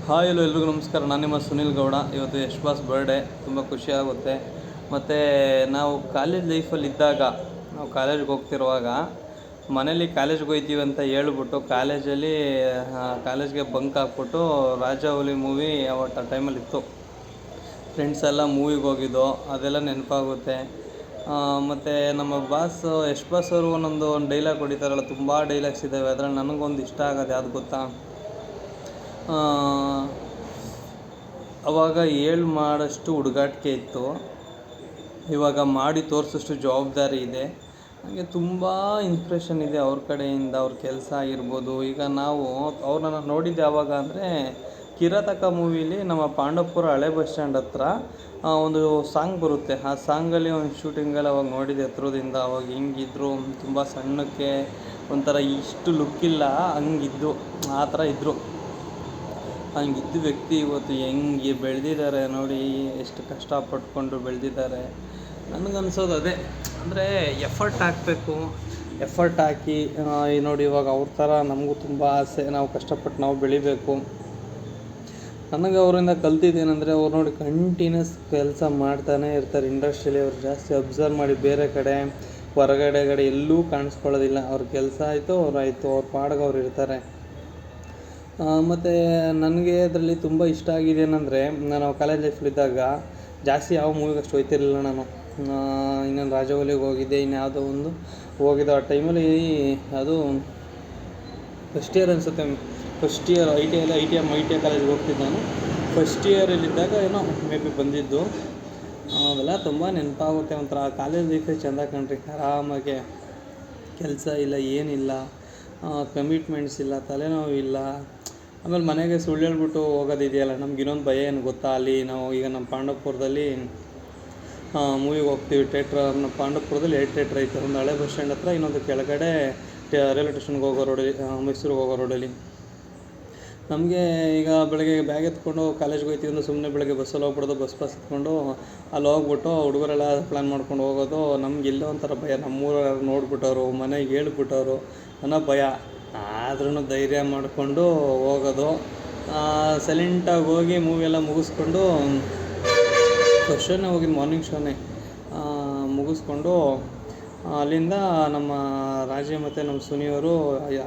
Hi hello ಎಲ್ರಿಗೂ ನಮಸ್ಕಾರ. ನಾನು ನಿಮ್ಮ ಸುನಿಲ್ ಗೌಡ. ಇವತ್ತು ಯಶ್ವಾಸ್ ಬರ್ಡೇ. ತುಂಬ ಖುಷಿಯಾಗುತ್ತೆ. ಮತ್ತು ನಾವು ಕಾಲೇಜ್ ಲೈಫಲ್ಲಿ ಇದ್ದಾಗ, ನಾವು ಕಾಲೇಜ್ಗೆ ಹೋಗ್ತಿರುವಾಗ ಮನೇಲಿ ಕಾಲೇಜ್ಗೆ ಹೋಗ್ತೀವಿ ಅಂತ ಹೇಳ್ಬಿಟ್ಟು ಕಾಲೇಜ್ಗೆ ಬಂಕ್ ಹಾಕ್ಬಿಟ್ಟು ರಾಜಾಹುಲಿ ಮೂವಿ ಅವತ್ತು ಆ ಟೈಮಲ್ಲಿ ಇತ್ತು. ಫ್ರೆಂಡ್ಸ್ ಎಲ್ಲ ಮೂವಿಗೆ ಹೋಗಿದ್ದು ಅದೆಲ್ಲ ನೆನಪಾಗುತ್ತೆ. ಮತ್ತು ನಮ್ಮ ಯಶ್ ಬಾಸ್ ಅವರು ಒಂದು ಡೈಲಾಗ್ ಹೊಡಿತಾರಲ್ಲ, ತುಂಬ ಡೈಲಾಗ್ಸ್ ಇದ್ದಾವೆ. ಅದರಲ್ಲಿ ನನಗೊಂದು ಇಷ್ಟ ಆಗೋದು ಯಾವ್ದು ಗೊತ್ತಾ? ಅವಾಗ ಮಾಡಷ್ಟು ಹುಡುಗಾಟಿಕೆ ಇತ್ತು, ಇವಾಗ ಮಾಡಿ ತೋರಿಸೋಷ್ಟು ಜವಾಬ್ದಾರಿ ಇದೆ. ಹಾಗೆ ತುಂಬ ಇನ್ಸ್ಪಿರೇಷನ್ ಇದೆ ಅವ್ರ ಕಡೆಯಿಂದ. ಅವ್ರ ಕೆಲಸ ಆಗಿರ್ಬೋದು. ಈಗ ನಾವು ಅವ್ರನ್ನ ನೋಡಿದ್ದು ಯಾವಾಗ ಅಂದರೆ, ಕಿರಾತಕ ಮೂವೀಲಿ ನಮ್ಮ ಪಾಂಡವಪುರ ಹಳೆ ಬಸ್ ಸ್ಟ್ಯಾಂಡ್ ಹತ್ರ ಒಂದು ಸಾಂಗ್ ಬರುತ್ತೆ. ಆ ಸಾಂಗಲ್ಲಿ ಒಂದು ಶೂಟಿಂಗಲ್ಲಿ ಅವಾಗ ನೋಡಿದೆ ಹತ್ರದಿಂದ. ಅವಾಗ ಹಿಂಗಿದ್ರು, ತುಂಬ ಸಣ್ಣಕ್ಕೆ, ಒಂಥರ ಇಷ್ಟು ಲುಕ್ಕಿಲ್ಲ, ಹಂಗಿದ್ದು, ಆ ಥರ ಇದ್ದರು. ಹಂಗಿದ್ದ ವ್ಯಕ್ತಿ ಇವತ್ತು ಹೆಂಗೆ ಬೆಳೆದಿದ್ದಾರೆ ನೋಡಿ, ಎಷ್ಟು ಕಷ್ಟಪಟ್ಕೊಂಡು ಬೆಳೆದಿದ್ದಾರೆ. ನನಗನ್ಸೋದು ಅದೇ, ಅಂದರೆ ಎಫರ್ಟ್ ಹಾಕಬೇಕು. ಎಫರ್ಟ್ ಹಾಕಿ ನೋಡಿ, ಇವಾಗ ಅವ್ರ ಥರ ನಮಗೂ ತುಂಬ ಆಸೆ, ನಾವು ಕಷ್ಟಪಟ್ಟು ನಾವು ಬೆಳಿಬೇಕು. ನನಗೆ ಅವರಿಂದ ಕಲ್ತಿದ್ದೇನೆಂದರೆ, ಅವ್ರು ನೋಡಿ ಕಂಟಿನ್ಯೂಸ್ ಕೆಲಸ ಮಾಡ್ತಾನೆ ಇರ್ತಾರೆ. ಇಂಡಸ್ಟ್ರಿಯಲ್ಲಿ ಅವ್ರು ಜಾಸ್ತಿ ಅಬ್ಸರ್ವ್ ಮಾಡಿ, ಬೇರೆ ಕಡೆ ಹೊರಗಡೆ ಎಲ್ಲೂ ಕಾಣಿಸ್ಕೊಳ್ಳೋದಿಲ್ಲ. ಅವ್ರ ಕೆಲಸ ಆಯಿತು, ಅವ್ರ ಪಾಡಿಗೆ ಅವ್ರು ಇರ್ತಾರೆ. ಮತ್ತು ನನಗೆ ಅದರಲ್ಲಿ ತುಂಬ ಇಷ್ಟ ಆಗಿದೆ ಏನಂದರೆ, ನಾನು ಕಾಲೇಜ್ ಲೈಫಲ್ಲಿದ್ದಾಗ ಜಾಸ್ತಿ ಯಾವ ಮೂವಿಗೆ ಅಷ್ಟು ಹೋಗ್ತಿರ್ಲಿಲ್ಲ ನಾನು. ಇನ್ನೊಂದು ರಾಜಾಹುಲಿಗೆ ಹೋಗಿದ್ದೆ, ಇನ್ಯಾವುದೋ ಒಂದು ಹೋಗಿದ್ದೆ. ಆ ಟೈಮಲ್ಲಿ ಅದು ಫಸ್ಟ್ ಇಯರ್ ಅನಿಸುತ್ತೆ. First year I T I ಕಾಲೇಜಿಗೆ ಹೋಗ್ತಿದ್ದೆ ನಾನು. ಫಸ್ಟ್ ಇಯರಲ್ಲಿದ್ದಾಗ ಏನೋ ಮೇ ಬಿ ಬಂದಿದ್ದು. ಅವೆಲ್ಲ ತುಂಬ ನೆನಪಾಗುತ್ತೆ. ಒಂಥರ ಕಾಲೇಜ್ ಲೈಫೇ ಚೆಂದ ಕಣ್ರಿ. ಆರಾಮಾಗೆ ಕೆಲಸ ಇಲ್ಲ, ಏನಿಲ್ಲ, ಕಮಿಟ್ಮೆಂಟ್ಸ್ ಇಲ್ಲ, ತಲೆನೋವು ಇಲ್ಲ. ಆಮೇಲೆ ಮನೆಗೆ ಸುಳ್ಳು ಹೇಳ್ಬಿಟ್ಟು ಹೋಗೋದಿದೆಯಲ್ಲ, ನಮ್ಗೆ ಇನ್ನೊಂದು ಭಯ ಏನು ಗೊತ್ತಾ? ಅಲ್ಲಿ ನಾವು ಈಗ ನಮ್ಮ ಪಾಂಡವಪುರದಲ್ಲಿ ಮೂವಿಗೆ ಹೋಗ್ತೀವಿ. ನಮ್ಮ ಪಾಂಡವಪುರದಲ್ಲಿ 2 ಥಿಯೇಟ್ರ್ ಐತೆ. ಒಂದು ಹಳೆ ಬಸ್ ಸ್ಟ್ಯಾಂಡ್ ಹತ್ರ, ಇನ್ನೊಂದು ಕೆಳಗಡೆ ರೈಲ್ವೆ ಸ್ಟೇಷನ್ಗೆ ಹೋಗೋ ರೋಡಲ್ಲಿ, ಮೈಸೂರಿಗೆ ಹೋಗೋ ರೋಡಲ್ಲಿ. ನಮಗೆ ಈಗ ಬೆಳಗ್ಗೆ ಬ್ಯಾಗ್ ಎತ್ಕೊಂಡು ಕಾಲೇಜ್ಗೆ ಹೋಗ್ತೀವಿ ಅಂದರೆ ಸುಮ್ಮನೆ ಬೆಳಗ್ಗೆ ಬಸ್ಸಲ್ಲಿ ಹೋಗ್ಬಿಡೋದು. ಬಸ್ ಎತ್ಕೊಂಡು ಅಲ್ಲಿ ಹೋಗ್ಬಿಟ್ಟು ಹುಡುಗರೆಲ್ಲ ಪ್ಲ್ಯಾನ್ ಮಾಡ್ಕೊಂಡು ಹೋಗೋದು. ನಮ್ಗೆ ಎಲ್ಲೋ ಒಂಥರ ಭಯ, ನಮ್ಮೂರವ್ರು ನೋಡ್ಬಿಟ್ಟವರು, ಮನೆಗೆ ಹೇಳ್ಬಿಟ್ಟವರು ಅನ್ನೋ ಭಯ. ಆದ್ರೂ ಧೈರ್ಯ ಮಾಡಿಕೊಂಡು ಹೋಗೋದು. ಸೈಲೆಂಟಾಗಿ ಹೋಗಿ ಮೂವಿ ಎಲ್ಲ ಮುಗಿಸ್ಕೊಂಡು, ಫಸ್ಟ್ ಶೋನೇ ಹೋಗಿದ್ದು, ಮಾರ್ನಿಂಗ್ ಶೋನೇ ಮುಗಿಸ್ಕೊಂಡು, ಅಲ್ಲಿಂದ ನಮ್ಮ ರಾಜಿ ಮತ್ತು ನಮ್ಮ ಸುನಿಯವರು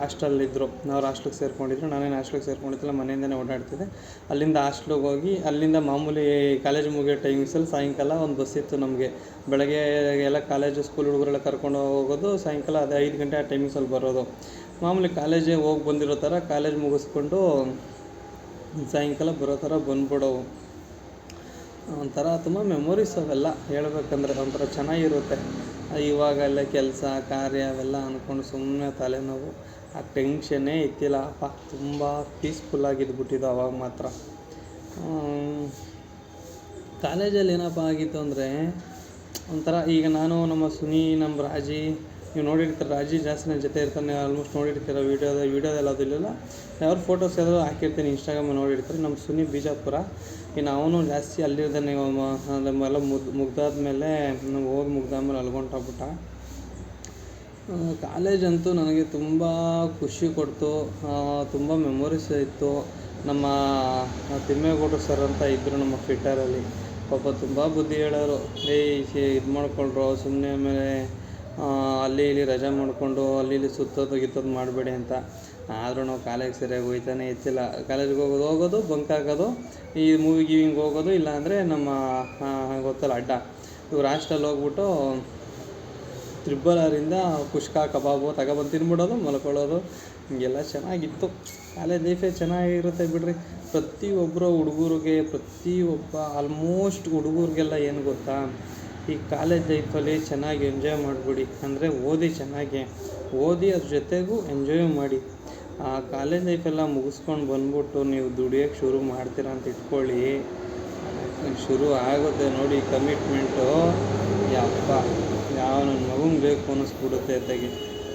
ಹಾಸ್ಟೆಲ್ಲಿದ್ದರು. ಅವ್ರು ಹಾಸ್ಟ್ಲಿಗೆ ಸೇರಿಕೊಂಡಿದ್ರು. ನಾನೇನು ಹಾಸ್ಟ್ಲಿಗೆ ಸೇರ್ಕೊಂಡಿದ್ದಿಲ್ಲ, ಮನೆಯಿಂದನೇ ಓಡಾಡ್ತಿದ್ದೆ. ಅಲ್ಲಿಂದ ಹಾಸ್ಟ್ಲಿಗೆ ಹೋಗಿ, ಅಲ್ಲಿಂದ ಮಾಮೂಲಿ ಕಾಲೇಜ್ ಮುಗಿಯೋ ಟೈಮಿಂಗ್ಸಲ್ಲಿ ಸಾಯಂಕಾಲ ಒಂದು ಬಸ್ ಇತ್ತು ನಮಗೆ. ಬೆಳಗ್ಗೆ ಎಲ್ಲ ಕಾಲೇಜು ಸ್ಕೂಲ್ ಹುಡುಗರೆಲ್ಲ ಕರ್ಕೊಂಡು ಹೋಗೋದು, ಸಾಯಂಕಾಲ ಅದೇ 5 ಗಂಟೆ ಆ ಟೈಮಿಂಗ್ಸಲ್ಲಿ ಬರೋದು. ಮಾಮೂಲಿ ಕಾಲೇಜಿಗೆ ಹೋಗಿ ಬಂದಿರೋ ಥರ ಕಾಲೇಜ್ ಮುಗಿಸ್ಕೊಂಡು ಸಾಯಂಕಾಲ ಬರೋ ಥರ ಬಂದ್ಬಿಡೋವು. ಒಂಥರ ತುಂಬ ಮೆಮೊರೀಸ್ ಅವೆಲ್ಲ ಹೇಳ್ಬೇಕಂದ್ರೆ. ಒಂಥರ ಚೆನ್ನಾಗಿರುತ್ತೆ. ಇವಾಗೆಲ್ಲ ಕೆಲಸ ಕಾರ್ಯ ಅವೆಲ್ಲ ಅಂದ್ಕೊಂಡು ಸುಮ್ಮನೆ ತಲೆನೋವು. ಆ ಟೆನ್ಷನ್ನೇ ಇತ್ತಿಲ್ಲ ಅಪ್ಪ. ತುಂಬ ಪೀಸ್ಫುಲ್ಲಾಗಿದ್ಬಿಟ್ಟಿದ್ದು ಅವಾಗ ಮಾತ್ರ. ಕಾಲೇಜಲ್ಲಿ ಏನಪ್ಪ ಆಗಿತ್ತು ಅಂದರೆ, ಒಂಥರ ಈಗ ನಾನು, ನಮ್ಮ ಸುನಿ, ನಮ್ಮ ರಾಜಿ, ನೀವು ನೋಡಿರ್ತೀರ. ರಾಜಿ ಜಾಸ್ತಿ ನನ್ನ ಜೊತೆ ಇರ್ತಾನೆ, ಆಲ್ಮೋಸ್ಟ್ ನೋಡಿರ್ತೀರ ವೀಡಿಯೋದೆಲ್ಲ. ಅದಿಲ್ಲ, ಯಾವ್ದು ಫೋಟೋಸ್ ಯಾವ್ದು ಹಾಕಿರ್ತೀನಿ ಇನ್ಸ್ಟಾಗ್ರಾಮಲ್ಲಿ, ನೋಡಿರ್ತೀರಿ. ನಮ್ಮ ಸುನಿ ಬಿಜಾಪುರ. ಇನ್ನು ಅವನು ಜಾಸ್ತಿ ಅಲ್ಲಿರ್ತಾನೆ. ಎಲ್ಲ ಮುಗ್ದಾದ್ಮೇಲೆ ಹೋಗಿ ಮುಗ್ದಾದ್ಮೇಲೆ ಅಲ್ಗೊಂಡೋಗ್ಬಿಟ್ಟ. ಕಾಲೇಜಂತೂ ನನಗೆ ತುಂಬ ಖುಷಿ ಕೊಡ್ತು. ತುಂಬ ಮೆಮೊರೀಸ್ ಇತ್ತು. ನಮ್ಮ ತಿಮ್ಮೇಗೌಡರು ಸರ್ ಅಂತ ಇದ್ದರು ನಮ್ಮ ಫಿಟ್ಟರಲ್ಲಿ. ಪಾಪ ತುಂಬ ಬುದ್ಧಿ ಹೇಳೋರು. ಇದು ಮಾಡ್ಕೊಳ್ರು ಸುಮ್ಮನೆ, ಆಮೇಲೆ ಅಲ್ಲಿ ಇಲ್ಲಿ ರಜೆ ಮಾಡಿಕೊಂಡು ಅಲ್ಲಿ ಇಲ್ಲಿ ಸುತ್ತೋದು ಮಾಡಬೇಡಿ ಅಂತ. ಆದರೂ ನಾವು ಕಾಲೇಜಿಗೆ ಸರಿಯಾಗಿ ಹೋಗ್ತಾನೆ ಇತ್ತಿಲ್ಲ. ಕಾಲೇಜಿಗೆ ಹೋಗೋದು ಬಂಕ್ ಹಾಕೋದು, ಈ ಮೂವಿಗೆ ಹೋಗೋದು, ಇಲ್ಲಾಂದರೆ ನಮ್ಮ ಗೊತ್ತಲ್ಲ ಅಡ್ಡ, ಇವ್ರು ಹಾಸ್ಟೆಲ್ ಹೋಗ್ಬಿಟ್ಟು 6R ಕುಷ್ಕ ಕಬಾಬು ತಗೊಬಂದು ತಿನ್ಬಿಡೋದು, ಮಲ್ಕೊಳ್ಳೋದು. ಹಿಂಗೆಲ್ಲ ಚೆನ್ನಾಗಿತ್ತು. ಕಾಲೇಜ್ ಲೈಫೇ ಚೆನ್ನಾಗಿರುತ್ತೆ ಬಿಡ್ರಿ. ಪ್ರತಿಯೊಬ್ಬರು ಹುಡುಗರಿಗೆ, ಆಲ್ಮೋಸ್ಟ್ ಹುಡುಗರಿಗೆಲ್ಲ ಏನು ಗೊತ್ತಾ, ಈ ಕಾಲೇಜ್ ಲೈಫಲ್ಲಿ ಚೆನ್ನಾಗಿ ಎಂಜಾಯ್ ಮಾಡಿಬಿಡಿ. ಅಂದರೆ ಓದಿ, ಚೆನ್ನಾಗಿ ಓದಿ, ಅದ್ರ ಜೊತೆಗೂ ಎಂಜಾಯ್ ಮಾಡಿ. ಆ ಕಾಲೇಜ್ ಲೈಫೆಲ್ಲ ಮುಗಿಸ್ಕೊಂಡು ಬಂದ್ಬಿಟ್ಟು ನೀವು ದುಡಿಯೋಕ್ಕೆ ಶುರು ಮಾಡ್ತೀರ ಅಂತ ಇಟ್ಕೊಳ್ಳಿ, ಶುರು ಆಗುತ್ತೆ ನೋಡಿ ಕಮಿಟ್ಮೆಂಟು. ಯಪ್ಪ, ನನ್ನ ಮಗಂಗೆ ಬೇಕು ಅನ್ನಿಸ್ಬಿಡುತ್ತೆ. ತೆಗಿ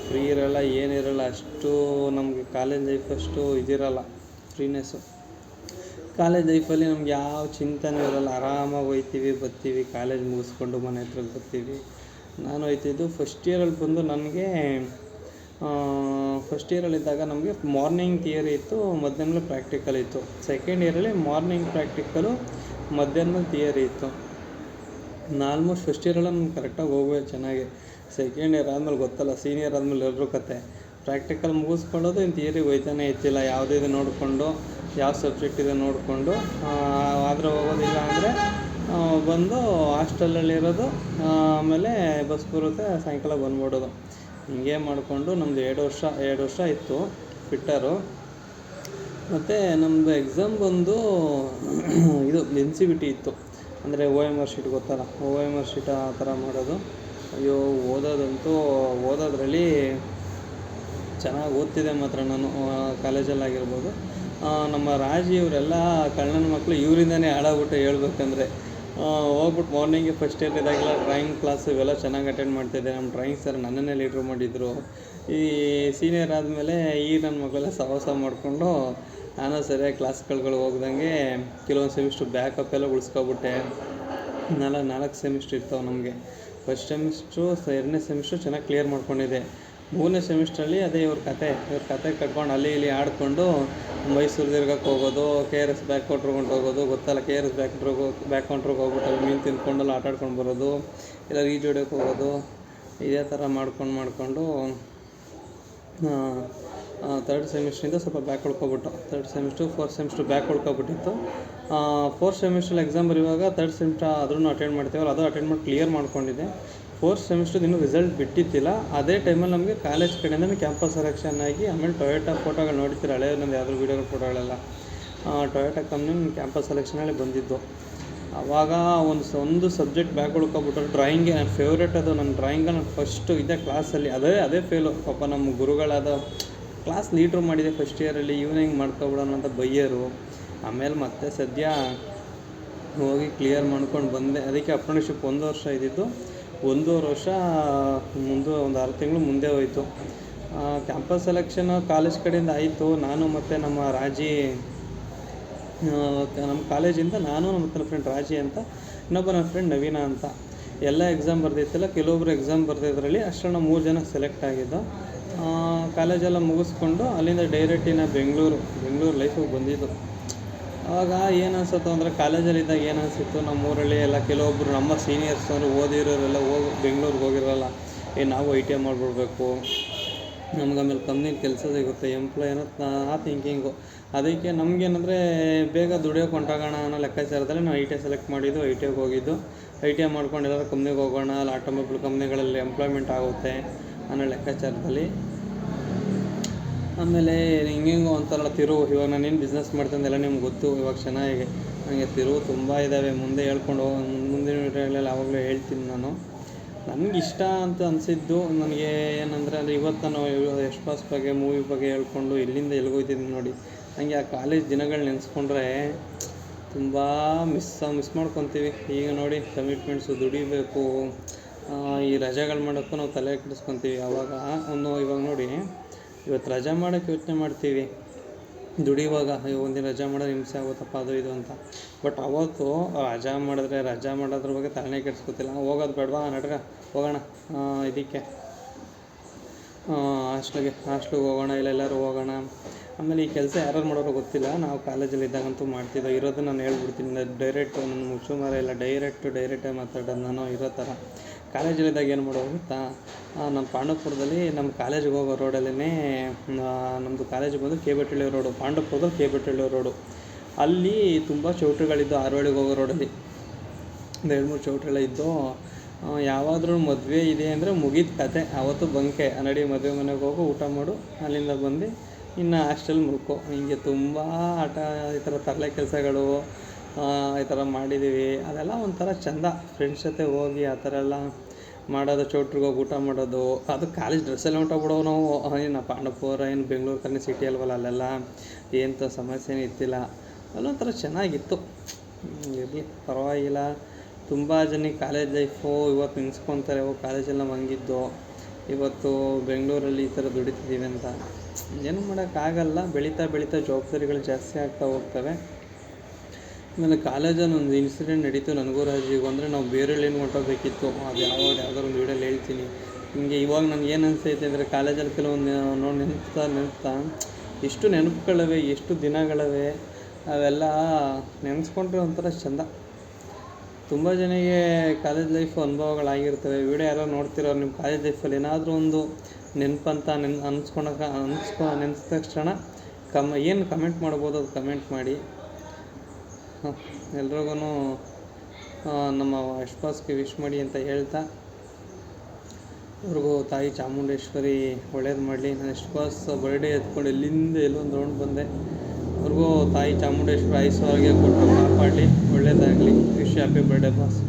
ಫ್ರೀ ಇರೋಲ್ಲ, ಏನಿರೋಲ್ಲ. ಅಷ್ಟು ನಮಗೆ ಕಾಲೇಜ್ ಲೈಫ್ ಅಷ್ಟು ಇದಿರಲ್ಲ, ಫ್ರೀನೆಸ್ಸು. ಕಾಲೇಜ್ ಲೈಫಲ್ಲಿ ನಮ್ಗೆ ಯಾವ ಚಿಂತೆನೂ ಇರೋಲ್ಲ. ಆರಾಮಾಗಿ ಹೋಗ್ತೀವಿ, ಬರ್ತೀವಿ, ಕಾಲೇಜ್ ಮುಗಿಸ್ಕೊಂಡು ಮನೆ ಹತ್ರಕ್ಕೆ ಬರ್ತೀವಿ. ನಾನು ಹೋಗ್ತಿದ್ದು ಫಸ್ಟ್ ಇಯರಲ್ಲಿ ಬಂದು ನನಗೆ ಫಸ್ಟ್ ಇಯರಲ್ಲಿದ್ದಾಗ ನಮಗೆ ಮಾರ್ನಿಂಗ್ ಥಿಯರಿ ಇತ್ತು, ಮಧ್ಯಾಹ್ನ ಪ್ರಾಕ್ಟಿಕಲ್ ಇತ್ತು. ಸೆಕೆಂಡ್ ಇಯರಲ್ಲಿ ಮಾರ್ನಿಂಗ್ ಪ್ರಾಕ್ಟಿಕಲು, ಮಧ್ಯಾಹ್ನ ಥಿಯರಿ ಇತ್ತು. ಆಲ್ಮೋಸ್ಟ್ ಫಸ್ಟ್ ಇಯರೆಲ್ಲ ನಾನು ಕರೆಕ್ಟಾಗಿ ಹೋಗುವೆ ಚೆನ್ನಾಗಿ. ಸೆಕೆಂಡ್ ಇಯರ್ ಆದಮೇಲೆ ಗೊತ್ತಲ್ಲ, ಸೀನಿಯರ್ ಆದಮೇಲೆ ಎಲ್ಲರೂ ಕತೆ. ಪ್ರಾಕ್ಟಿಕಲ್ ಮುಗಿಸ್ಕೊಳ್ಳೋದು, ಇನ್ನು ಥಿಯರಿಗೆ ಹೋಯ್ತಾನೆ ಇತ್ತಿಲ್ಲ. ಯಾವುದಿದೆ ನೋಡಿಕೊಂಡು, ಯಾವ ಸಬ್ಜೆಕ್ಟ್ ಇದೆ ನೋಡಿಕೊಂಡು ಆದರೆ ಹೋಗೋದಿಲ್ಲ ಅಂದರೆ ಬಂದು ಹಾಸ್ಟೆಲಲ್ಲಿರೋದು. ಆಮೇಲೆ ಬಸ್ ಬರುತ್ತೆ, ಸಾಯಂಕಾಲ ಬಂದ್ಬಿಡೋದು. ಹಿಂಗೆ ಮಾಡಿಕೊಂಡು ನಮ್ಮದು 2 ವರ್ಷ ಇತ್ತು ಫಿಟ್ಟರು. ಮತ್ತು ನಮ್ಮದು ಎಕ್ಸಾಮ್ ಬಂದು ಇದು NCVT ಇತ್ತು, ಅಂದರೆ OMR ಶೀಟ್ ಗೊತ್ತಲ್ಲ, OMR ಶೀಟ್ ಆ ಥರ ಮಾಡೋದು. ಅಯ್ಯೋ ಓದೋದ್ರಲ್ಲಿ ಚೆನ್ನಾಗಿ ಓದ್ತಿದ್ದೆ ಮಾತ್ರ ನಾನು. ಕಾಲೇಜಲ್ಲಾಗಿರ್ಬೋದು, ನಮ್ಮ ರಾಜಿ ಇವರೆಲ್ಲ ಕಳ್ಳನ ಮಕ್ಕಳು ಇವರಿಂದನೇ ಹಾಳಾಗ್ಬಿಟ್ಟು ಹೇಳ್ಬೇಕಂದ್ರೆ. ಹೋಗ್ಬಿಟ್ಟು ಮಾರ್ನಿಂಗೆ ಫಸ್ಟ್ ಇಯರ್ ಇದ್ದಾಗೆಲ್ಲ ಡ್ರಾಯಿಂಗ್ ಕ್ಲಾಸ್ ಇವೆಲ್ಲ ಚೆನ್ನಾಗಿ ಅಟೆಂಡ್ ಮಾಡ್ತಿದ್ದೆ. ನಮ್ಮ ಡ್ರಾಯಿಂಗ್ ಸರ್ ನನ್ನನ್ನೇ ಲೀಡ್ರ್ ಮಾಡಿದ್ರು. ಈ ಸೀನಿಯರ್ ಆದಮೇಲೆ ನನ್ನ ಮಕ್ಕಳೆಲ್ಲ ಸಹವಾಸ ಮಾಡಿಕೊಂಡು ನಾನು ಸರಿಯಾಗಿ ಕ್ಲಾಸ್ಗಳು ಹೋಗ್ದಂಗೆ ಕೆಲವೊಂದು ಸೆಮಿಸ್ಟ್ರು ಬ್ಯಾಕಪ್ ಎಲ್ಲ ಉಳಿಸ್ಕೊಬಿಟ್ಟೆ. 4 ಸೆಮಿಸ್ಟ್ರ್ ಇರ್ತಾವೆ ನಮಗೆ. ಫಸ್ಟ್ ಸೆಮಿಸ್ಟ್ರು, 2ನೇ ಸೆಮಿಸ್ಟ್ರು ಚೆನ್ನಾಗಿ ಕ್ಲಿಯರ್ ಮಾಡ್ಕೊಂಡಿದ್ದೆ. 3ನೇ ಸೆಮಿಸ್ಟ್ರಲ್ಲಿ ಅದೇ ಇವ್ರ ಕತೆ ಕಟ್ಕೊಂಡು ಅಲ್ಲಿ ಇಲ್ಲಿ ಆಡಿಕೊಂಡು ಮೈಸೂರು ತಿರ್ಗಕ್ಕೆ ಹೋಗೋದು, KRS ಬ್ಯಾಕ್ ಕೌಂಟ್ರಿಗೆ ಹೋಗೋದು. ಗೊತ್ತಲ್ಲ, KRS ಬ್ಯಾಕ್ ಕೌಂಟ್ರಿಗೆ ಹೋಗ್ಬಿಟ್ಟು ಅಲ್ಲಿ ಮೀನು ತಿಂದ್ಕೊಂಡೆಲ್ಲ ಆಟಾಡ್ಕೊಂಡು ಬರೋದು, ಇಲ್ಲ ಈಜೊಡೆಯೋಕೆ ಹೋಗೋದು. ಇದೇ ಥರ ಮಾಡ್ಕೊಂಡು ಥರ್ಡ್ ಸೆಮಿಸ್ಟ್ರಿಂದ ಸ್ವಲ್ಪ ಬ್ಯಾಕ್ ಉಳ್ಕೊಬಿಟ್ಟು, 3rd semester 4th semester back ಉಳ್ಕೊಬಿಟ್ಟಿತ್ತು. 4th ಸೆಮಿಸ್ಟ್ರಲ್ಲಿ ಎಕ್ಸಾಮ್ ಬರೆಯುವಾಗ 3rd ಸೆಮಿಸ್ಟ್ರ್ ಅದನ್ನು ಅಟೆಂಡ್ ಮಾಡ್ತೀವಲ್ಲ, ಅದು ಅಟೆಂಡ್ ಮಾಡಿ ಕ್ಲಿಯರ್ ಮಾಡ್ಕೊಂಡಿದ್ದೆ. 4th ಸೆಮಿಸ್ಟ್ರದ್ದು ಇನ್ನೂ ರಿಸಲ್ಟ್ ಬಿಟ್ಟಿತ್ತಿಲ್ಲ. ಅದೇ ಟೈಮಲ್ಲಿ ನಮಗೆ ಕಾಲೇಜ್ ಕಡೆಯಿಂದ ಕ್ಯಾಂಪಸ್ ಸೆಲೆಕ್ಷನ್ ಆಗಿ, ಆಮೇಲೆ ಟೊಯೋಟಾ ಫೋಟೋಗಳು ನೋಡ್ತೀರ, ಹಳೆಯ ನಂದು ಯಾವ್ದಾದ್ರು ವೀಡಿಯೋಗಳ ಫೋಟೋಗಳೆಲ್ಲ ಟೊಯೋಟಾ ಕಂಪ್ನಿ ಕ್ಯಾಂಪಸ್ ಸೆಲೆಕ್ಷನಲ್ಲಿ ಬಂದಿದ್ದು. ಆವಾಗ ಒಂದು ಸಬ್ಜೆಕ್ಟ್ ಬ್ಯಾಕ್ ಉಳ್ಕೊಬಿಟ್ಟು, ಡ್ರಾಯಿಂಗ್ಗೆ ನನ್ನ ಫೇವ್ರೇಟ್ ಅದು. ನನ್ನ ಡ್ರಾಯಿಂಗಲ್ಲಿ ನಾನು ಫಸ್ಟು ಇದ್ದೆ ಕ್ಲಾಸಲ್ಲಿ, ಅದೇ ಫೇಲು. ಪಾಪ ನಮ್ಮ ಗುರುಗಳಾದ ಕ್ಲಾಸ್ ಲೀಡ್ರು ಮಾಡಿದೆ ಫಸ್ಟ್ ಇಯರಲ್ಲಿ, ಹಿಂಗೆ ಮಾಡ್ಕೊಬಿಡೋಣ ಅಂತ ಬೈಯರು. ಆಮೇಲೆ ಮತ್ತೆ ಸದ್ಯ ಹೋಗಿ ಕ್ಲಿಯರ್ ಮಾಡ್ಕೊಂಡು ಬಂದೆ. ಅದಕ್ಕೆ ಅಪ್ರೆಂಟಿಸ್ಶಿಪ್ 1 ವರ್ಷ ಇದ್ದಿದ್ದು, 1.5 ವರ್ಷ ಮುಂದೆ, ಒಂದು 6 ತಿಂಗಳು ಮುಂದೆ ಹೋಯಿತು. ಕ್ಯಾಂಪಸ್ ಸೆಲೆಕ್ಷನ್ ಕಾಲೇಜ್ ಕಡೆಯಿಂದ ಆಯಿತು. ನಾನು ಮತ್ತು ನಮ್ಮ ರಾಜಿ, ನಮ್ಮ ಕಾಲೇಜಿಂದ ನಾನು ಮತ್ತು ನನ್ನ ಫ್ರೆಂಡ್ ರಾಜಿ ಅಂತ, ಇನ್ನೊಬ್ಬ ನನ್ನ ಫ್ರೆಂಡ್ ನವೀನ ಅಂತ, ಎಲ್ಲ ಎಕ್ಸಾಮ್ ಬರ್ದಿತ್ತಿಲ್ಲ. ಕೆಲವೊಬ್ರು ಎಕ್ಸಾಮ್ ಬರ್ದಿದ್ರಲ್ಲಿ ಅಷ್ಟರಲ್ಲಿ ನಾವು 3 ಜನ ಸೆಲೆಕ್ಟ್ ಆಗಿದ್ದು. ಕಾಲೇಜೆಲ್ಲ ಮುಗಿಸ್ಕೊಂಡು ಅಲ್ಲಿಂದ ಡೈರೆಕ್ಟಿನ ಬೆಂಗಳೂರು ಲೈಫಿಗೆ ಬಂದಿದ್ದು. ಆವಾಗ ಏನು ಅನಿಸುತ್ತೋ ಅಂದರೆ, ಕಾಲೇಜಲ್ಲಿದ್ದಾಗ ಏನು ಅನಿಸಿತ್ತು, ನಮ್ಮೂರಲ್ಲಿ ಎಲ್ಲ ಕೆಲವೊಬ್ಬರು ನಮ್ಮ ಸೀನಿಯರ್ಸ್ ಅವರು ಓದಿರೋರೆಲ್ಲ ಬೆಂಗಳೂರಿಗೆ ಹೋಗಿರಲ್ಲ. ನಾವು ITI ಮಾಡಿಬಿಡ್ಬೇಕು, ನಮ್ಗೆ ಆಮೇಲೆ ಕಂಪ್ನಿಲಿ ಕೆಲಸ ಸಿಗುತ್ತೆ, ಎಂಪ್ಲಾಯ್ ಅನ್ನೋ ಆ ಥಿಂಕಿಂಗು. ಅದಕ್ಕೆ ನಮಗೇನಂದರೆ ಬೇಗ ದುಡಿಯೋಕೆ ಹೊಂಟೋಗೋಣ ಅನ್ನೋ ಲೆಕ್ಕಾಚಾರದಲ್ಲಿ ನಾವು ITI ಸೆಲೆಕ್ಟ್ ಮಾಡಿದ್ದು. ITIಗೆ ಹೋಗಿದ್ದು. ITI ಮಾಡ್ಕೊಂಡು ಎಲ್ಲರೂ ಕಂಪ್ನಿಗೆ ಹೋಗೋಣ, ಅಲ್ಲಿ ಆಟೋಮೊಬೈಲ್ ಕಂಪ್ನಿಗಳಲ್ಲಿ ಎಂಪ್ಲಾಯ್ಮೆಂಟ್ ಆಗುತ್ತೆ ಅನ್ನೋ ಲೆಕ್ಕಾಚಾರದಲ್ಲಿ. ಆಮೇಲೆ ಹಿಂಗೆಂಗೋ ಒಂಥರ ತಿರುವು. ಇವಾಗ ನಾನೇನು ಬಿಸ್ನೆಸ್ ಮಾಡ್ತಂದೆಲ್ಲ ನಿಮ್ಗೆ ಗೊತ್ತು ಇವಾಗ ಚೆನ್ನಾಗಿ. ನನಗೆ ತಿರುವು ತುಂಬ ಇದ್ದಾವೆ, ಮುಂದೆ ಹೇಳ್ಕೊಂಡು ಮುಂದಿನ ವಿಡಿಯೋಗಳಲ್ಲಿ ಆವಾಗಲೂ ಹೇಳ್ತೀನಿ ನಾನು. ನನಗಿಷ್ಟ ಅಂತ ಅನಿಸಿದ್ದು ನನಗೆ ಏನಂದರೆ, ಅಂದರೆ ಇವತ್ತು ನಾನು ಯಶ್ ಬಾಸ್ ಬಗ್ಗೆ, ಮೂವಿ ಬಗ್ಗೆ ಹೇಳ್ಕೊಂಡು ಎಲ್ಲಿಂದ ಎಲ್ಲಿಗೋಯ್ತಿದ್ದೀನಿ ನೋಡಿ. ನನಗೆ ಆ ಕಾಲೇಜ್ ದಿನಗಳು ನೆನೆಸ್ಕೊಂಡ್ರೆ ತುಂಬ ಮಿಸ್ ಮಾಡ್ಕೊತೀವಿ. ಈಗ ನೋಡಿ, ಕಮಿಟ್ಮೆಂಟ್ಸು, ದುಡಿಬೇಕು, ಈ ರಜೆಗಳು ಮಾಡೋಕ್ಕೂ ನಾವು ತಲೆ ಕೆಡಿಸ್ಕೊತೀವಿ. ಇವಾಗ ನೋಡಿ, ಇವತ್ತು ರಜೆ ಮಾಡೋಕ್ಕೆ ಯೋಚನೆ ಮಾಡ್ತೀವಿ, ದುಡಿಯುವಾಗ ಒಂದಿನ ರಜೆ ಮಾಡೋದು ಹಿಂಸೆ ಆಗುತ್ತಪ್ಪ ಅದು ಇದು ಅಂತ. ಬಟ್ ಅವತ್ತು ರಜೆ ಮಾಡೋದ್ರ ಬಗ್ಗೆ ತಲೆನೇ ಕೆಡಿಸ್ಕೊತಿಲ್ಲ. ಹೋಗೋದು ಬೇಡವಾ, ಹೋಗೋಣ ಇದಕ್ಕೆ ಹಾಸ್ಟ್ಲಿಗೆ ಹೋಗೋಣ, ಇಲ್ಲ ಎಲ್ಲರೂ ಹೋಗೋಣ. ಆಮೇಲೆ ಈ ಕೆಲಸ ಯಾರು ಮಾಡೋರು ಗೊತ್ತಿಲ್ಲ, ನಾವು ಕಾಲೇಜಲ್ಲಿ ಇದ್ದಾಗಂತೂ ಮಾಡ್ತಿದ್ದೋ. ಇರೋದು ನಾನು ಹೇಳ್ಬಿಡ್ತೀನಿ, ಡೈರೆಕ್ಟು ನನ್ನ ಮುಚ್ಚುಮರ ಇಲ್ಲ, ಡೈರೆಕ್ಟಾಗಿ ಮಾತಾಡೋದು ನಾನು ಇರೋ ಥರ. ಕಾಲೇಜಲ್ಲಿದ್ದಾಗ ಏನು ಮಾಡೋದು ಗೊತ್ತಾ, ನಮ್ಮ ಪಾಂಡವಪುರದಲ್ಲಿ ನಮ್ಮ ಕಾಲೇಜಿಗೆ ಹೋಗೋ ರೋಡಲ್ಲೇ, ನಮ್ಮದು ಕಾಲೇಜ್ ಬಂದು KBTಳ್ಳಿ ರೋಡು, ಪಾಂಡವಪುರದಲ್ಲಿ KBTಳ್ಳಿ ರೋಡು. ಅಲ್ಲಿ ತುಂಬ ಚೌಟ್ರಿಗಳಿದ್ದು, ಆರೋಳಿಗೆ ಹೋಗೋ ರೋಡಲ್ಲಿ 2-3 ಚೌಟ್ರಿಗಳ ಇದ್ದು. ಯಾವಾದರೂ ಮದುವೆ ಇದೆ ಅಂದರೆ ಮುಗಿದ ಕತೆ, ಆವತ್ತು ಬಂಕೆ, ನಡಿ ಮದುವೆ ಮನೆಗೆ ಹೋಗು, ಊಟ ಮಾಡು, ಅಲ್ಲಿಂದ ಬಂದು ಇನ್ನು ಹಾಸ್ಟೆಲ್ ಮುಳ್ಕೊ. ಹೀಗೆ ತುಂಬ ಆಟ, ಈ ಥರ ತರಲೆ ಕೆಲಸಗಳು ಈ ಥರ ಮಾಡಿದ್ದೀವಿ. ಅದೆಲ್ಲ ಒಂಥರ ಚೆಂದ, ಫ್ರೆಂಡ್ಸ್ ಜೊತೆ ಹೋಗಿ ಆ ಥರ ಎಲ್ಲ ಮಾಡೋದು, ಚೌಟ್ರಿಗೆ ಹೋಗಿ ಊಟ ಮಾಡೋದು. ಅದು ಕಾಲೇಜ್ ಡ್ರೆಸ್ಸಲ್ಲಿ ಹೊಂಟೋಗ್ಬಿಡೋವು ನಾವು. ಏನು ಪಾಂಡವಪುರ ಏನು ಬೆಂಗಳೂರು ಕಡೆ ಸಿಟಿ ಅಲ್ವಲ್ಲ, ಅಲ್ಲೆಲ್ಲ ಏನು ಸಮಸ್ಯೆ ಇತ್ತಿಲ್ಲ. ಅಲ್ಲೊಂಥರ ಚೆನ್ನಾಗಿತ್ತು. ಇರಲಿ, ಪರವಾಗಿಲ್ಲ. ತುಂಬ ಜನಕ್ಕೆ ಕಾಲೇಜ್ ಲೈಫು ಇವತ್ತು ನೆನೆಸ್ಕೊತಾರೆ, ಕಾಲೇಜಲ್ಲಿ ನಾವು ಹಂಗಿದ್ದು, ಇವತ್ತು ಬೆಂಗಳೂರಲ್ಲಿ ಈ ಥರ ದುಡಿತಿದ್ದೀವಿ ಅಂತ. ಏನು ಮಾಡೋಕ್ಕಾಗಲ್ಲ. ಬೆಳೀತಾ ಜವಾಬ್ದಾರಿಗಳು ಜಾಸ್ತಿ ಆಗ್ತಾ ಹೋಗ್ತವೆ. ಆಮೇಲೆ ಕಾಲೇಜಲ್ಲಿ ಒಂದು ಇನ್ಸಿಡೆಂಟ್ ನಡೀತು ನನಗೂ ರಾಜಿಗೂ. ಅಂದರೆ ನಾವು ಬೇರೆಯಲ್ಲಿ ಏನು ಹೊಂಟೋಗ್ಬೇಕಿತ್ತು, ಅದು ಯಾವ್ದಾದ್ರು ಒಂದು ವೀಡಿಯೋಲಿ ಹೇಳ್ತೀನಿ. ಹಿಂಗೆ ಇವಾಗ ನನಗೆ ಏನು ಅನಿಸ್ತೈತೆ ಅಂದರೆ ಕಾಲೇಜಲ್ಲಿ ಕೆಲವೊಂದು ನೋಡಿ ನೆನಪ್ತಾ ಎಷ್ಟು ನೆನಪುಗಳಿವೆ, ಎಷ್ಟು ದಿನಗಳಿವೆ, ಅವೆಲ್ಲ ನೆನೆಸ್ಕೊಂಡ್ರೆ ಒಂಥರ ಚೆಂದ. ತುಂಬ ಜನಕ್ಕೆ ಕಾಲೇಜ್ ಲೈಫ್ ಅನುಭವಗಳಾಗಿರ್ತವೆ. ವಿಡಿಯೋ ಯಾರೋ ನೋಡ್ತಿರೋ ನಿಮ್ಮ ಕಾಲೇಜ್ ಲೈಫಲ್ಲಿ ಏನಾದರೂ ಒಂದು ನೆನಪಂತ ನೆನೆಸಿದ ತಕ್ಷಣ ಏನು ಕಮೆಂಟ್ ಮಾಡ್ಬೋದು ಅದು ಕಮೆಂಟ್ ಮಾಡಿ. ಎಲ್ರಿಗೂ ನಮ್ಮ ಯಶ್ಪಾಸ್ಗೆ ವಿಶ್ ಮಾಡಿ ಅಂತ ಹೇಳ್ತಾ, ಅವ್ರಿಗೂ ತಾಯಿ ಚಾಮುಂಡೇಶ್ವರಿ ಒಳ್ಳೇದು ಮಾಡಲಿ. ನಾನು ಯಶ್ಪಾಸ್ ಬರ್ಡೇ ಎತ್ಕೊಂಡು ಎಲ್ಲಿಂದ ಎಲ್ಲೊಂದು ರೌಂಡ್ ಬಂದೆ. ಅವ್ರಿಗೂ ತಾಯಿ ಚಾಮುಂಡೇಶ್ವರಿ ಐಶ್ವರ್ಯ ಕೊಟ್ಟು ಕಾಪಾಡಲಿ, ಒಳ್ಳೇದಾಗಲಿ. Wish happy birthday boss.